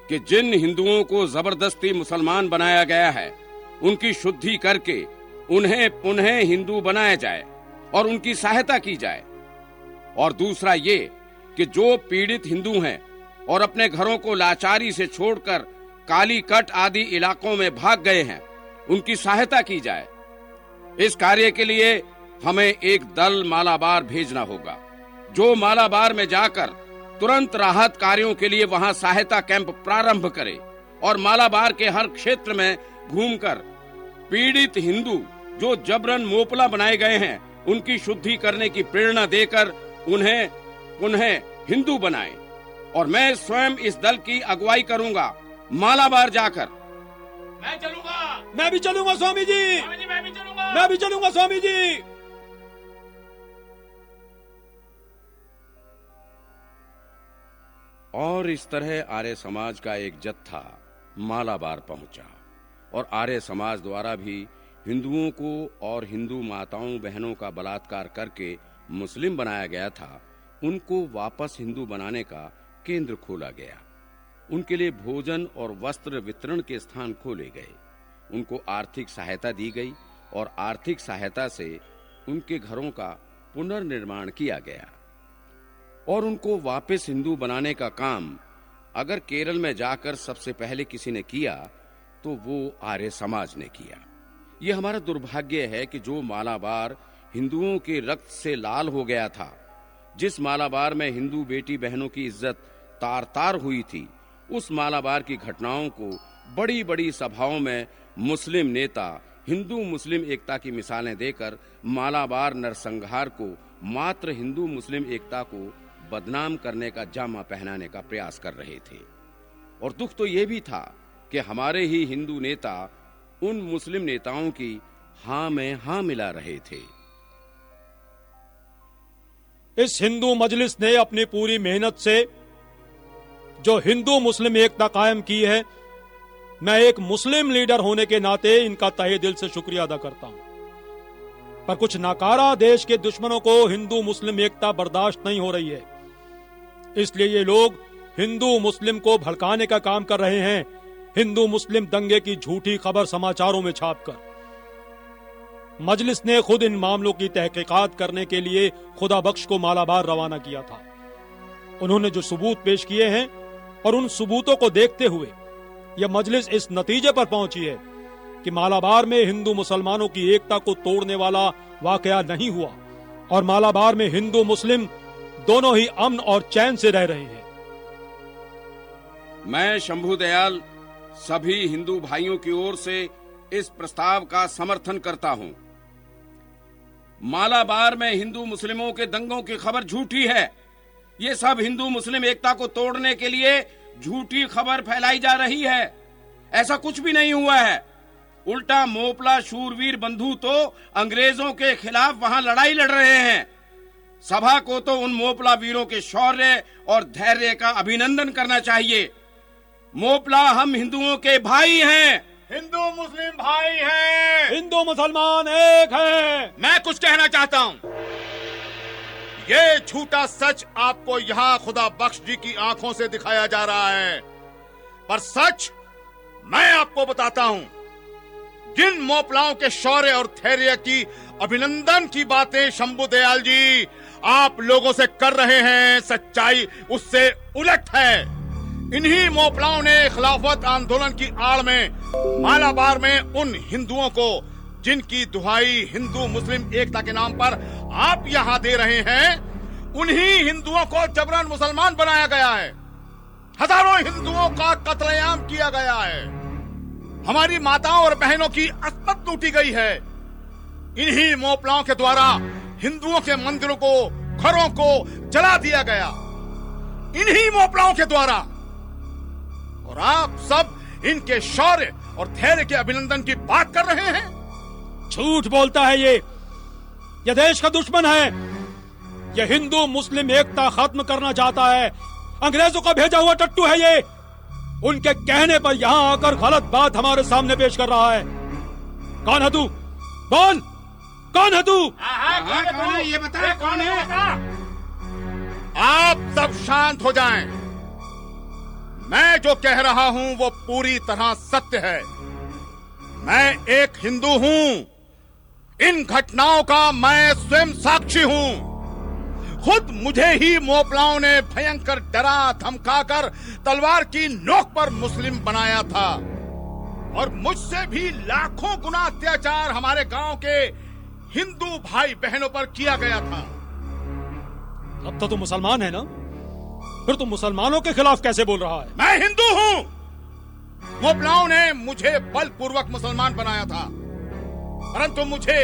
कि जिन हिंदुओं को जबरदस्ती मुसलमान बनाया गया है, उनकी शुद्धि करके उन्हें पुनः हिंदू बनाया जाए और उनकी सहायता की जाए। और दूसरा ये कि जो पीड़ित हिंदू हैं और अपने घरों को लाचारी से छोड़कर कालीकट आदि इलाकों में भाग गए हैं, उनकी सहायता की जाए। इस कार्य के लिए हमें एक दल मालाबार भेजना होगा। जो मालाबार में जाकर तुरंत राहत कार्यों के लिए वहां सहायता कैंप प्रारंभ करे और मालाबार के हर क्षेत्र में घूमकर पीड़ित हिंदू जो जबरन मोपला बनाए गए हैं उनकी शुद्धि करने की प्रेरणा देकर उन्हें पुनः हिंदू बनाए। और मैं स्वयं इस दल की अगुवाई करूंगा मालाबार जाकर। मैं चलूंगा। मैं भी चलूंगा स्वामी जी। मैं भी चलूंगा। मैं भी चलूंगा स्वामी जी। और इस तरह आर्य समाज का एक जत्था मालाबार पहुंचा और आर्य समाज द्वारा भी हिंदुओं को और हिंदू माताओं बहनों का बलात्कार करके मुस्लिम बनाया गया था, उनको वापस हिंदू बनाने का केंद्र खोला गया। उनके लिए भोजन और वस्त्र वितरण के स्थान खोले गए। उनको आर्थिक सहायता दी गई और आर्थिक सहायता से उनके घरों का पुनर्निर्माण किया गया। और उनको वापस हिंदू बनाने का काम अगर केरल में जाकर सबसे पहले किसी ने किया तो वो आर्य समाज ने किया। ये हमारा दुर्भाग्य है कि जो मालाबार हिंदुओं के रक्त से लाल हो गया था, जिस मालाबार में हिंदू बेटी बहनों की इज्जत तार तार हुई थी, उस मालाबार की घटनाओं को बड़ी बड़ी सभाओं में मुस्लिम नेता हिंदू मुस्लिम एकता की मिसालें देकर मालाबार नरसंहार को मात्र हिंदू मुस्लिम एकता को बदनाम करने का जामा पहनाने का प्रयास कर रहे थे। और दुख तो यह भी था कि हमारे ही हिंदू नेता उन मुस्लिम नेताओं की हां में हां मिला रहे थे। इस हिंदू मजलिस ने अपनी पूरी मेहनत से जो हिंदू मुस्लिम एकता कायम की है, मैं एक मुस्लिम लीडर होने के नाते इनका तहे दिल से शुक्रिया अदा करता हूं। पर कुछ नाकारा देश के दुश्मनों को हिंदू मुस्लिम एकता बर्दाश्त नहीं हो रही है, इसलिए ये लोग हिंदू मुस्लिम को भड़काने का काम कर रहे हैं, हिंदू मुस्लिम दंगे की झूठी खबर समाचारों में छापकर। मजलिस ने खुद इन मामलों की तहकीकात करने के लिए खुदा बख्श को मालाबार रवाना किया था। उन्होंने जो सबूत पेश किए हैं और उन सबूतों को देखते हुए यह मजलिस इस नतीजे पर पहुंची है कि मालाबार में हिंदू मुसलमानों की एकता को तोड़ने वाला वाकया नहीं हुआ और मालाबार में हिंदू मुस्लिम दोनों ही अमन और चैन से रह रहे हैं। मैं शंभू दयाल सभी हिंदू भाइयों की ओर से इस प्रस्ताव का समर्थन करता हूं। मालाबार में हिंदू मुस्लिमों के दंगों की खबर झूठी है। ये सब हिंदू मुस्लिम एकता को तोड़ने के लिए झूठी खबर फैलाई जा रही है। ऐसा कुछ भी नहीं हुआ है। उल्टा मोपला शूरवीर बंधु तो अंग्रेजों के खिलाफ वहां लड़ाई लड़ रहे हैं। सभा को तो उन मोपला वीरों के शौर्य और धैर्य का अभिनंदन करना चाहिए। मोपला हम हिंदुओं के भाई हैं। हिंदू मुस्लिम भाई हैं। हिंदू मुसलमान एक हैं। मैं कुछ कहना चाहता हूं। ये झूठा सच आपको यहाँ खुदा बख्श जी की आंखों से दिखाया जा रहा है, पर सच मैं आपको बताता हूं। जिन मोपलाओं के शौर्य और धैर्य की अभिनंदन की बातें शंभू दयाल जी आप लोगों से कर रहे हैं, सच्चाई उससे उलट है। इन्हीं मोपलाओं ने खिलाफत आंदोलन की आड़ में मालाबार में उन हिंदुओं को जिनकी दुहाई हिंदू मुस्लिम एकता के नाम पर आप यहाँ दे रहे हैं, उन्हीं हिंदुओं को जबरन मुसलमान बनाया गया है। हजारों हिंदुओं का कत्लेआम किया गया है। हमारी माताओं और बहनों की अस्मत लूटी गई है। इन्हीं मोपलाओं के द्वारा हिंदुओं के मंदिरों को, घरों को जला दिया गया, इन्हीं मोपलाओं के द्वारा। और आप सब इनके शौर्य और धैर्य के अभिनंदन की बात कर रहे हैं। झूठ बोलता है ये देश का दुश्मन है। ये हिंदू मुस्लिम एकता खत्म करना चाहता है। अंग्रेजों का भेजा हुआ टट्टू है ये। उनके कहने पर यहां आकर गलत बात हमारे सामने पेश कर रहा है। कौन है तू? बोल, कौन है तू? कौन है ये बता, कौन है? आप सब शांत हो जाएं। मैं जो कह रहा हूं वो पूरी तरह सत्य है। मैं एक हिंदू हूं। इन घटनाओं का मैं स्वयं साक्षी हूं। खुद मुझे ही मोपलाओं ने भयंकर डरा धमकाकर तलवार की नोक पर मुस्लिम बनाया था और मुझसे भी लाखों गुना अत्याचार हमारे गांव के हिंदू भाई बहनों पर किया गया था। अब तो तुम मुसलमान है ना, फिर तुम मुसलमानों के खिलाफ कैसे बोल रहा है? मैं हिंदू हूं। मोपलाओं ने मुझे बलपूर्वक मुसलमान बनाया था, परंतु मुझे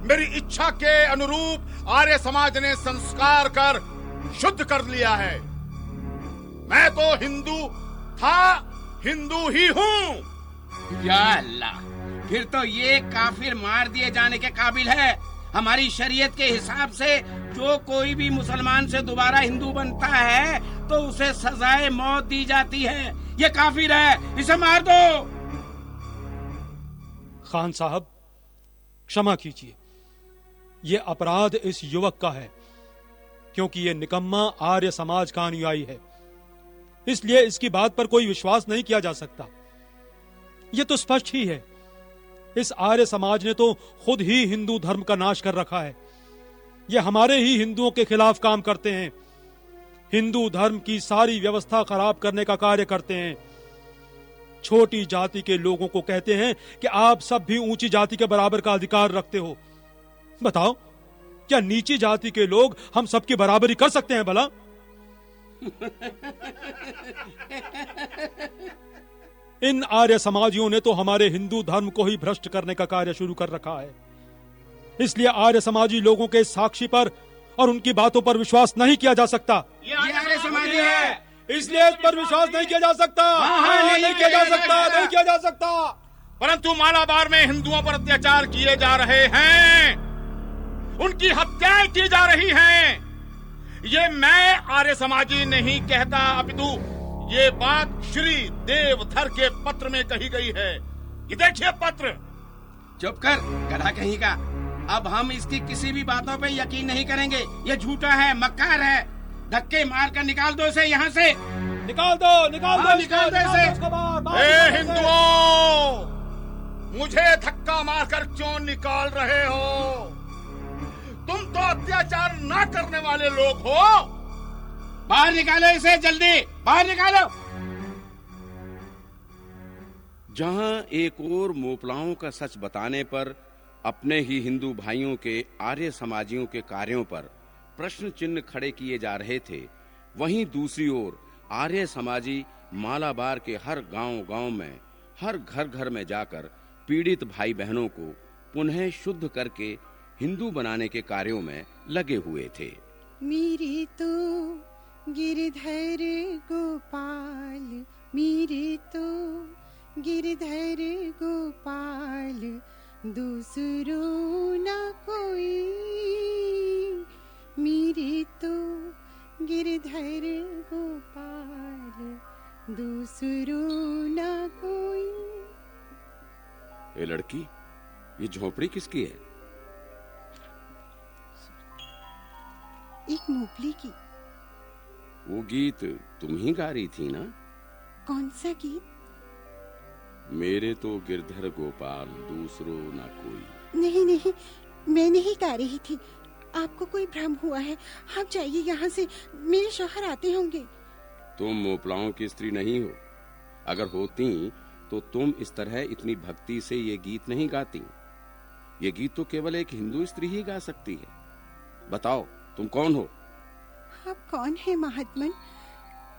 मेरी इच्छा के अनुरूप आर्य समाज ने संस्कार कर शुद्ध कर लिया है। मैं तो हिंदू था, हिंदू ही हूं। या अल्लाह, फिर तो ये काफिर मार दिए जाने के काबिल है। हमारी शरीयत के हिसाब से जो कोई भी मुसलमान से दोबारा हिंदू बनता है तो उसे सजाए मौत दी जाती है। ये काफिर है, इसे मार दो। खान साहब, क्षमा कीजिए, ये अपराध इस युवक का है, क्योंकि ये निकम्मा आर्य समाज का अनुयायी है, इसलिए इसकी बात पर कोई विश्वास नहीं किया जा सकता। ये तो स्पष्ट ही है, इस आर्य समाज ने तो खुद ही हिंदू धर्म का नाश कर रखा है। ये हमारे ही हिंदुओं के खिलाफ काम करते हैं, हिंदू धर्म की सारी व्यवस्था खराब करने का कार्य करते हैं। छोटी जाति के लोगों को कहते हैं कि आप सब भी ऊंची जाति के बराबर का अधिकार रखते हो। बताओ, क्या नीची जाति के लोग हम सबकी बराबरी कर सकते हैं भला? इन आर्य समाजियों ने तो हमारे हिंदू धर्म को ही भ्रष्ट करने का कार्य शुरू कर रखा है। इसलिए आर्य समाजी लोगों के साक्षी पर और उनकी बातों पर विश्वास नहीं किया जा सकता। ये आर्य समाजी है, इसलिए इस पर विश्वास नहीं किया जा सकता। नहीं किया जा सकता, नहीं किया जा सकता। परंतु मालाबार में हिंदुओं पर अत्याचार किए जा रहे हैं, उनकी हत्याएं की जा रही हैं। ये मैं आर्य समाजी नहीं कहता, अपितु ये बात श्री देवधर के पत्र में कही गई है। ये देखिए पत्र। चुप कर, गधा कहीं का। अब हम इसकी किसी भी बातों पे यकीन नहीं करेंगे। ये झूठा है, मक्कार है। धक्के मार कर निकाल दो इसे यहाँ से। निकाल दो, निकाल दो, निकाल दो इसे। ए हिंदुओं, मुझे धक्का मारकर क्यों निकाल रहे हो? तुम तो अत्याचार ना करने वाले लोग हो। बाहर निकालो इसे, जल्दी बाहर निकालो। जहां एक ओर मोपलाओं का सच बताने पर अपने ही हिंदू भाइयों के आर्य समाजियों के कार्यों पर प्रश्न चिन्ह खड़े किए जा रहे थे, वहीं दूसरी ओर आर्य समाजी मालाबार के हर गांव-गांव में, हर घर-घर में जाकर पीड़ित भाई बहनों को पुनः शुद्ध करके हिंदू बनाने के कार्यों में लगे हुए थे। मेरे तो गिरधर गोपाल, मेरे तो गिरधर गोपाल, दूसरों ना कोई। मेरे तो गिरधर गोपाल, दूसरों ना कोई। ए लड़की, ये झोपड़ी किसकी है? एक मोपली की। वो गीत तुम ही गा रही थी ना? कौन सा गीत? मेरे तो गिरधर गोपाल, दूसरों ना कोई। नहीं नहीं, मैं नहीं गा रही थी। आपको कोई भ्रम हुआ है। आप जाइए यहाँ से, मेरे शौहर आते होंगे। तुम मोपलाओं की स्त्री नहीं हो। अगर होती तो तुम इस तरह इतनी भक्ति से ये गीत नहीं गाती। ये गीत तो केवल एक हिंदू स्त्री ही गा सकती है। बताओ, तुम कौन हो? आप कौन है महात्मन?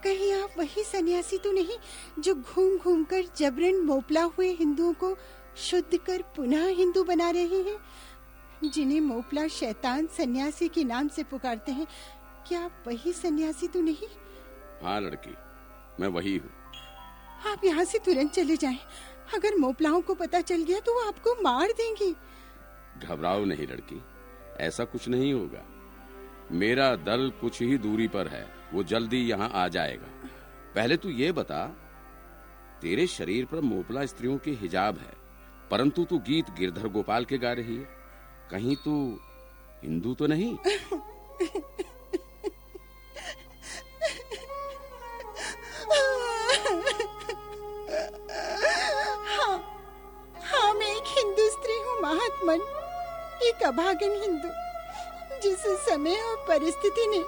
कहीं आप वही सन्यासी तो नहीं जो घूम घूम कर जबरन मोपला हुए हिंदुओं को शुद्ध कर पुनः हिंदू बना रहे हैं, जिन्हें मोपला शैतान सन्यासी के नाम से पुकारते हैं? क्या आप वही सन्यासी तो नहीं? हाँ लड़की, मैं वही हूँ। आप यहाँ से तुरंत चले जाएं। अगर मोपलाओं को पता चल गया तो वो आपको मार देंगे। घबराओ नहीं लड़की, ऐसा कुछ नहीं होगा। मेरा दल कुछ ही दूरी पर है, वो जल्दी यहाँ आ जाएगा। पहले तू ये बता, तेरे शरीर पर मोपला स्त्रियों के हिजाब है, परंतु तू गीत गिरधर गोपाल के गा रही है। कहीं तू हिंदू तो नहीं? हाँ, मैं एक हिंदू स्त्री हूँ महात्मन, एक अभागन हिंदू, जिस समय और परिस्थिति ने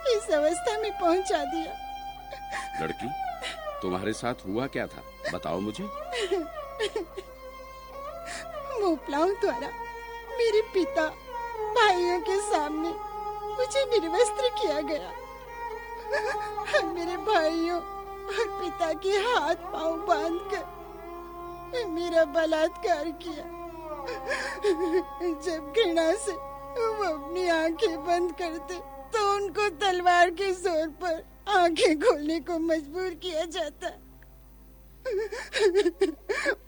इस अवस्था में पहुंचा दिया। लड़की, तुम्हारे साथ हुआ क्या था, बताओ मुझे। मोपलाओं द्वारा मेरे पिता भाइयों के सामने मुझे निर्वस्त्र किया गया और मेरे भाइयों और पिता के हाथ पांव बांधकर मेरा बलात्कार किया। जब घृणा से वो अपनी आंखें बंद करते तो उनको तलवार के जोर पर आंखें खोलने को मजबूर किया जाता।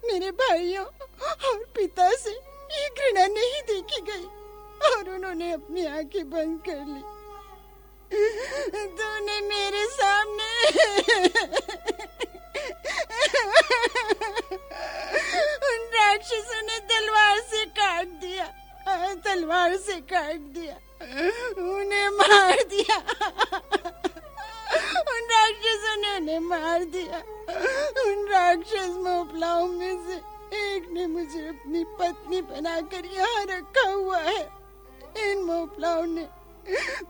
मेरे भाइयों और पिता से ये घृणा नहीं देखी गई और उन्होंने अपनी आंखें बंद कर ली। तूने मेरे सामने उन राक्षसों ने तलवार से काट दिया, तलवार से काट दिया, उन्हें मार दिया। उन राक्षसों ने उन्हें मार दिया। उन राक्षस मोपलाओं में से एक ने मुझे अपनी पत्नी बनाकर यहाँ रखा हुआ है। इन मोपलाओं ने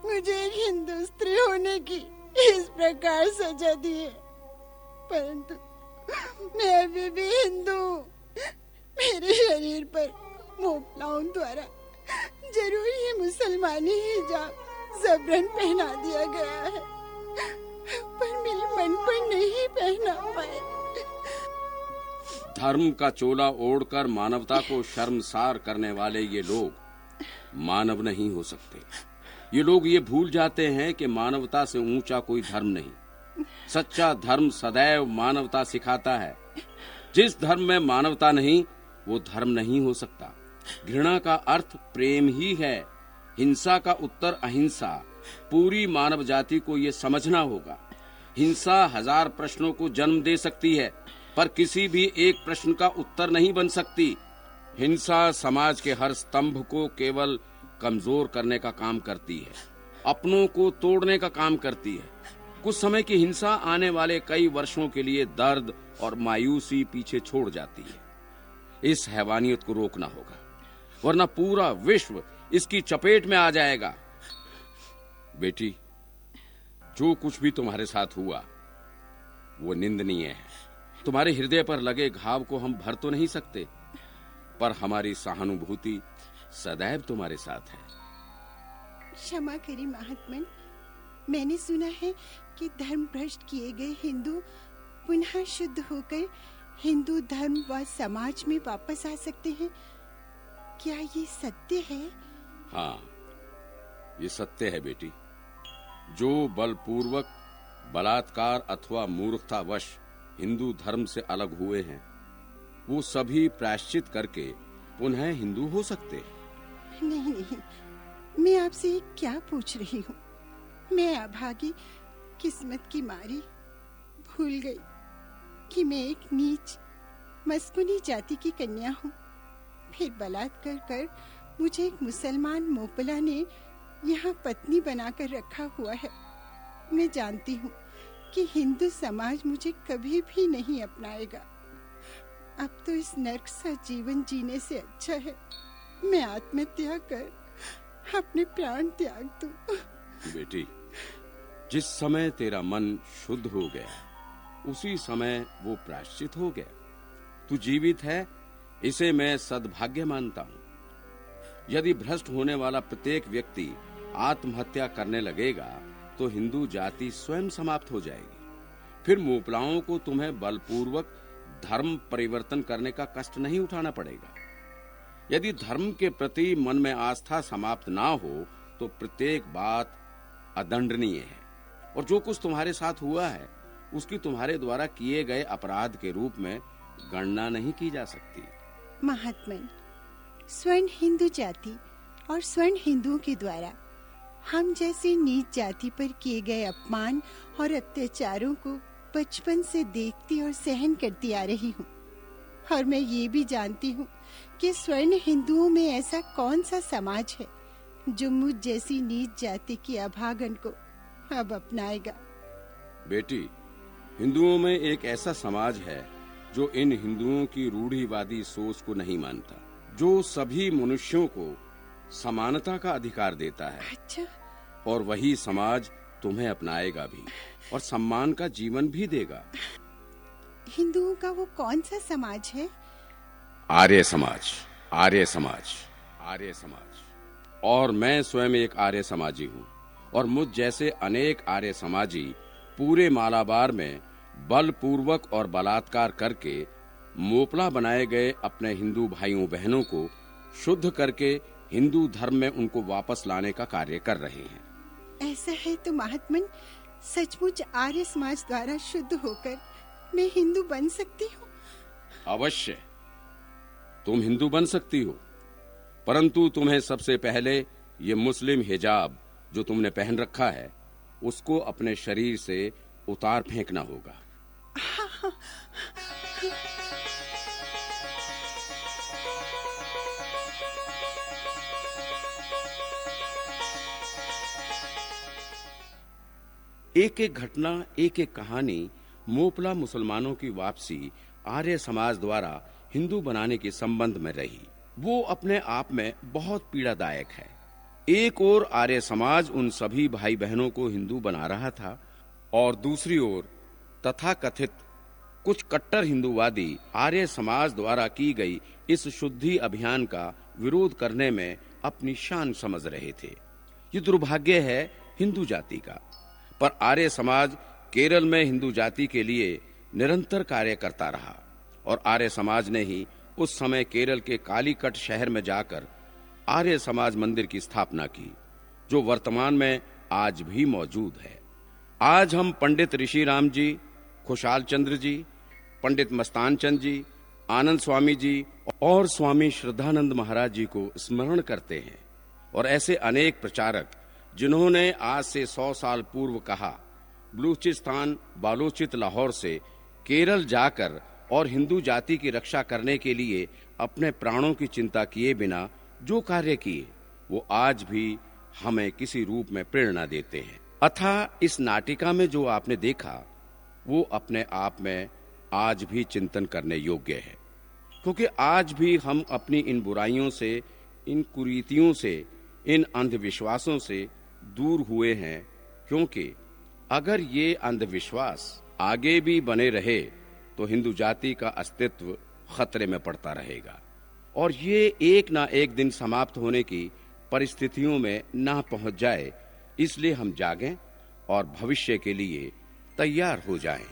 मुझे एक हिंदू स्त्री होने की इस प्रकार सजा दी है, परंतु मैं अभी भी हिंदू हूँ। मेरे शरीर पर मोपलाओं द्वारा जरूर ये मुसलमानी हिजाब जबरन पहना दिया गया है, पर मेरे मन पर नहीं पहना पाए। धर्म का चोला ओढ़कर मानवता को शर्मसार करने वाले ये लोग मानव नहीं हो सकते। ये लोग ये भूल जाते हैं कि मानवता से ऊंचा कोई धर्म नहीं। सच्चा धर्म सदैव मानवता सिखाता है। जिस धर्म में मानवता नहीं वो धर्म नहीं हो सकता। घृणा का अर्थ प्रेम ही है। हिंसा का उत्तर अहिंसा। पूरी मानव जाति को ये समझना होगा। हिंसा 1000 प्रश्नों को जन्म दे सकती है, पर किसी भी एक प्रश्न का उत्तर नहीं बन सकती। हिंसा समाज के हर स्तंभ को केवल कमजोर करने का काम करती है, अपनों को तोड़ने का काम करती है। कुछ समय की हिंसा आने वाले कई वर्षों के लिए दर्द और मायूसी पीछे छोड़ जाती है। इस हैवानियत को रोकना होगा, वरना पूरा विश्व इसकी चपेट में आ जाएगा। बेटी, जो कुछ भी तुम्हारे साथ हुआ वो निंदनीय है। तुम्हारे हृदय पर लगे घाव को हम भर तो नहीं सकते, पर हमारी सहानुभूति सदैव तुम्हारे साथ है। क्षमा करी महात्मन, मैंने सुना है कि धर्म भ्रष्ट किए गए हिंदू पुनः शुद्ध होकर हिंदू धर्म व समाज में वापस आ सकते हैं। क्या ये सत्य है? हाँ, ये सत्य है बेटी। जो बलपूर्वक, बलात्कार अथवा मूर्खतावश हिंदू धर्म से अलग हुए हैं, वो सभी प्रायश्चित करके पुनः हिंदू हो सकते हैं। नहीं, मैं आपसे क्या पूछ रही हूँ। मैं अभागी किस्मत की मारी भूल गई कि मैं एक नीच मस्कुनी जाति की कन्या हूँ। फिर बलात्कार कर मुझे एक मुसलमान मोपला ने यहाँ पत्नी बनाकर रखा हुआ है। मैं जानती हूँ कि हिंदू समाज मुझे कभी भी नहीं अपनाएगा। अब तो इस नर्क सा जीवन जीने से अच्छा है मैं आत्महत्या कर अपने प्राण त्याग दूं। बेटी, जिस समय तेरा मन शुद्ध हो गया, उसी समय वो प्रायश्चित हो गया। तू जीवित है, इसे मैं सद्भाग्य मानता हूँ। यदि भ्रष्ट होने वाला प्रत्येक व्यक्ति आत्महत्या करने लगेगा तो हिंदू जाति स्वयं समाप्त हो जाएगी। फिर मोपलाओं को तुम्हें बलपूर्वक धर्म परिवर्तन करने का कष्ट नहीं उठाना पड़ेगा। यदि धर्म के प्रति मन में आस्था समाप्त ना हो तो प्रत्येक बात अदंडनीय है, और जो कुछ तुम्हारे साथ हुआ है उसकी तुम्हारे द्वारा किए गए अपराध के रूप में गणना नहीं की जा सकती। महात्मन, स्वर्ण हिंदू जाति और स्वर्ण हिंदुओं के द्वारा हम जैसे नीच जाति पर किए गए अपमान और अत्याचारों को बचपन से देखती और सहन करती आ रही हूँ। और मैं ये भी जानती हूँ कि स्वर्ण हिंदुओं में ऐसा कौन सा समाज है जो मुझ जैसी नीच जाति की अभागन को अब अपनाएगा। बेटी, हिंदुओं में एक ऐसा समाज है जो इन हिंदुओं की रूढ़िवादी सोच को नहीं मानता, जो सभी मनुष्यों को समानता का अधिकार देता है। अच्छा। और वही समाज तुम्हें अपनाएगा भी और सम्मान का जीवन भी देगा। हिंदुओं का वो कौन सा समाज है? आर्य समाज, आर्य समाज, आर्य समाज। और मैं स्वयं एक आर्य समाजी हूँ और मुझ जैसे अनेक आर्य समाजी पूरे मालाबार में बलपूर्वक और बलात्कार करके मोपला बनाए गए अपने हिंदू भाइयों बहनों को शुद्ध करके हिंदू धर्म में उनको वापस लाने का कार्य कर रहे हैं। ऐसा है तो महात्मन, सचमुच आर्य समाज द्वारा शुद्ध होकर मैं हिंदू बन सकती हूँ? अवश्य तुम हिंदू बन सकती हो, परंतु तुम्हें सबसे पहले ये मुस्लिम हिजाब जो तुमने पहन रखा है उसको अपने शरीर से उतार फेंकना होगा। एक एक घटना, एक एक कहानी मोपला मुसलमानों की वापसी आर्य समाज द्वारा हिंदू बनाने के संबंध में रही। वो अपने आप में बहुत पीड़ादायक है। एक ओर आर्य समाज उन सभी भाई बहनों को हिंदू बना रहा था और दूसरी ओर तथाकथित कुछ कट्टर हिंदूवादी आर्य समाज द्वारा की गई इस शुद्धि अभियान का विरोध करने में अपनी शान समझ रहे थे। ये दुर्भाग्य है हिंदू जाति का, पर आर्य समाज केरल में हिंदू जाति के लिए निरंतर कार्य करता रहा और आर्य समाज ने ही उस समय केरल के कालीकट शहर में जाकर आर्य समाज मंदिर की स्थापना की, जो वर्तमान में आज भी मौजूद है। आज हम पंडित ऋषि राम जी, खुशाल चंद्र जी, पंडित मस्तान चंद जी, आनंद स्वामी जी और स्वामी श्रद्धानंद महाराज जी को स्मरण करते हैं और ऐसे अनेक प्रचारक जिन्होंने आज से 100 साल पूर्व कहा, बलूचिस्तान बालोचित लाहौर से केरल जाकर और हिंदू जाति की रक्षा करने के लिए अपने प्राणों की चिंता किए बिना जो कार्य किए, वो आज भी हमें किसी रूप में प्रेरणा देते हैं। अतः इस नाटिका में जो आपने देखा वो अपने आप में आज भी चिंतन करने योग्य है, क्योंकि आज भी हम अपनी इन बुराइयों से, इन कुरीतियों से, इन अंधविश्वासों से दूर हुए हैं। क्योंकि अगर ये अंधविश्वास आगे भी बने रहे तो हिंदू जाति का अस्तित्व खतरे में पड़ता रहेगा और ये एक ना एक दिन समाप्त होने की परिस्थितियों में ना पहुंच जाए। इसलिए हम जागें और भविष्य के लिए तैयार हो जाएं।